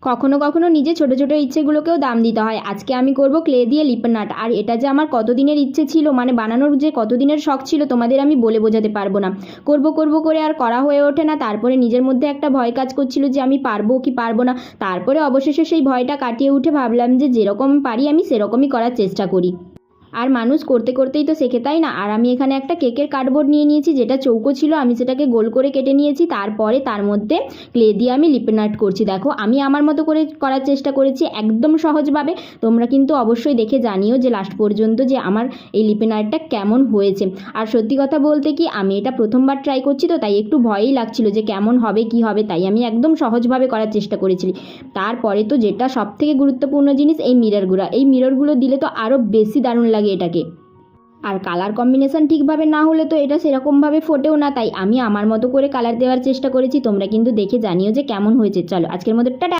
কখনো কখনো নিজের ছোট ছোট ইচ্ছেগুলোকেও দাম দিতে হয়। আজকে আমি করব ক্লে দিয়ে লিপন আর্ট, আর এটা যে আমার কতদিনের ইচ্ছে ছিল, মানে বানানোর যে কতদিনের শখ ছিল তোমাদের আমি বলে বোঝাতে পারবো না। করব করব করে আর করা হয়ে ওঠে না। তারপরে নিজের মধ্যে একটা ভয় কাজ করছিল যে আমি পারবো কি পারবো না। তারপরে অবশেষে সেই ভয়টা কাটিয়ে উঠে ভাবলাম যে যেরকম পারি আমি সেরকমই করার চেষ্টা করি। আর মানুষ করতে করতেই তো শেখে, তাই না? আর আমি এখানে একটা কেকের কার্ডবোর্ড নিয়ে নিয়েছি, যেটা চৌকো ছিল, আমি সেটাকে গোল করে কেটে নিয়েছি। তারপরে তার মধ্যে ক্লে দিয়ে আমি লিপন আর্ট করছি। দেখো আমি আমার মতো করে করার চেষ্টা করেছি, একদম সহজভাবে। তোমরা কিন্তু অবশ্যই দেখে জানিও যে লাস্ট পর্যন্ত যে আমার এই লিপন আর্টটা কেমন হয়েছে। আর সত্যি কথা বলতে কি, আমি এটা প্রথমবার ট্রাই করছি, তো তাই একটু ভয়ই লাগছিল যে কেমন হবে কি হবে, তাই আমি একদম সহজভাবে করার চেষ্টা করেছি। তারপরে তো যেটা সবথেকে গুরুত্বপূর্ণ জিনিস, এই মিররগুলো দিলে তো আরও বেশি দারুণ লাগে এটাকে। আর কালার কম্বিনেশন ঠিকভাবে না হলে তো এটা সেরকমভাবে ফোটেও না, তাই আমি আমার মতো করে কালার দেওয়ার চেষ্টা করেছি। তোমরা কিন্তু দেখে জানিও যে কেমন হয়েছে। চলো আজকের মতো টাটা।